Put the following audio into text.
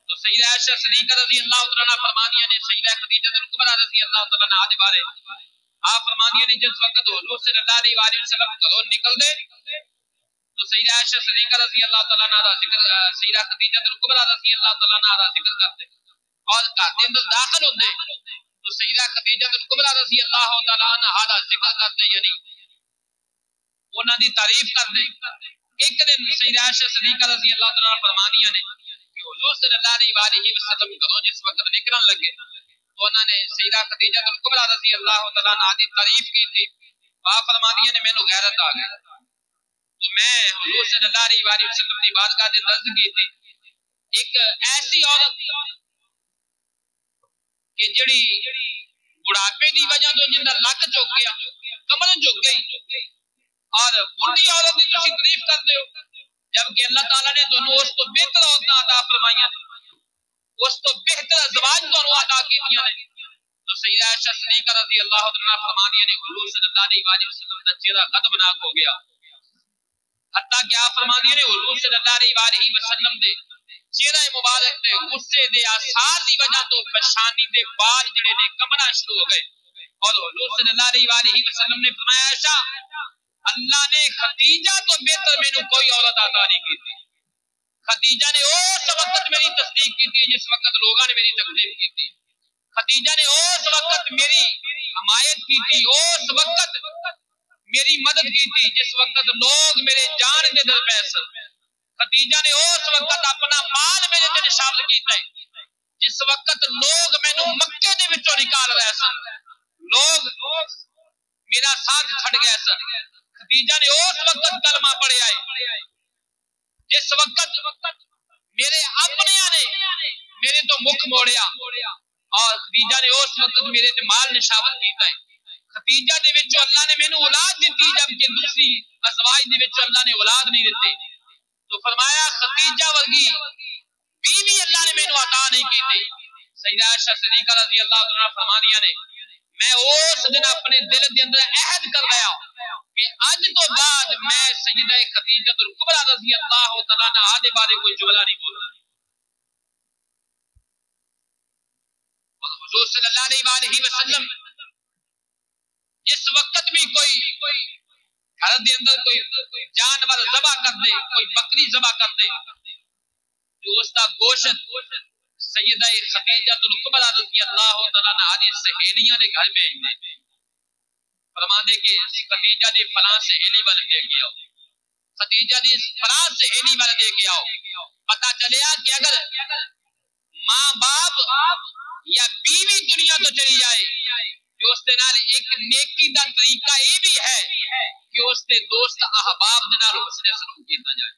تو سیدہ عائشہ صدیقہ رضی اللہ تعالیٰ عنہ فرمانیہ نے سیدہ خدیجہ الکبریٰ رضی اللہ تعالیٰ عنہ دے بارے آپ فرمانیہ نے جس وقت حضور صلی اللہ علیہ وسلم گھروں نکل دے تو سیدہ عائشہ صدیقہ رضی اللہ تعالیٰ عنہ ذکر سیدہ خدیجہ الکبریٰ رضی اللہ تعالیٰ عنہ ذکر کرتے اور گھر کے اندر داخل ہوندے تو سیدہ خدیجہ الکبریٰ رضی اللہ تعالیٰ عنہ ذکر کرتے یعنی انہاں دی تعریف کرتے ایک دن سیدہ عائشہ صدیقہ رضی اللہ تعالیٰ عنہ فرمانیہ نے کہ حضور صلی اللہ علیہ وسلم گھروں جس وقت نکلن لگے تو انہوں نے سیدہ خدیجہ الکبریٰ رضی اللہ تعالیٰ عنہ دی تعریف کی تھی آپ فرمانیہ نے مینوں غیرت آ گئی تو میں حضور صلی اللہ علیہ وسلم دی بارگاہ دے نزد کی تھی ایک ایسی عورت کہ جڑی بڑھاپے دی وجہ تو جن دا لک چک گیا کمر جھک گئی اور بڑھی عورت کی تسی تعریف کرتے ہو جبکہ اللہ تعالیٰ نے تمہیں اس تو بہتر عورتیں عطا فرمائیاں اس تو بہتر ازواج تمہیں عطا کیتیاں نے تو سیدہ عائشہ صدیقہ رضی اللہ عنہ فرمانیہ نے حضور صلی اللہ علیہ وسلم کا چہرہ غضبناک ہو گیا حتیٰ کہ آپ فرمانیہ نے حضور صلی اللہ علیہ وسلم دے چہرہ مبارک دے غصے دے آثار دی وجہ تو پریشانی دے بال جڑے نے کمنا شروع ہو گئے اور حضور صلی اللہ علیہ وسلم نے فرمایا عائشہ اللہ نے خدیجہ تو بہتر میں کوئی عورت عطا نہیں کی تھی خدیجہ نے اس وقت میری تصدیق کی تھی جس وقت لوگوں نے میری تکلیف کی تھی خدیجہ نے اس وقت میری حمایت کی تھی اس وقت میری مدد کی تھی جس وقت لوگ میرے جان دے در پہ سن خدیجہ نے اس وقت اپنا مال میرے تے نشاور کیتا ہے جس وقت لوگ مینوں مکے دے وچوں نکال رہے سن لوگ میرا ساتھ چھڑ گئے سن خدیجہ نے اس وقت کلمہ پڑھیا ہے جس وقت میرے اپنیاں نے میرے تو مکھ موڑیا اور خدیجہ نے اس وقت میرے تے مال نشاور کیتا ہے خدیجہ دے وچوں اللہ نے مینوں اولاد دتی جبکہ دوسری ازواج دے وچوں اللہ نے اولاد نہیں دتی تو فرمایا خدیجہ ورگی بیوی اللہ نے مینوں عطا نہیں کیتی سیدہ عائشہ صدیقہ رضی اللہ عنہا فرمانیہ نے میں اس دن اپنے دل دے اندر عہد کر لیا کہ اج تو بعد میں سیدہ خدیجہ الکبریٰ رضی اللہ تعالیٰ عنہا دے بارے کوئی جملہ نہیں بولنا اور حضور صلی اللہ علیہ وسلم جس وقت بھی کوئی گھر دے اندر کوئی جانور ذبح کر دے کوئی بکری ذبح کر دے جو اس کا گوشت سیدہ خدیجہ الکبریٰ رضی اللہ تعالیٰ عنہا دی سہیلیاں دے گھر بھیج دے فرماندے کہ خدیجہ دی فلاں سہیلی وال لے کے آؤ خدیجہ دی فلاں سہیلی وال لے کے آؤ پتہ چلیا کہ اگر ماں باپ یا بیوی دنیا تو چلی جائے کہ اس دے نال ایک نیکی دا طریقہ یہ بھی ہے کہ اس دے دوست احباب دے نال حسن سلوک کیتا جائے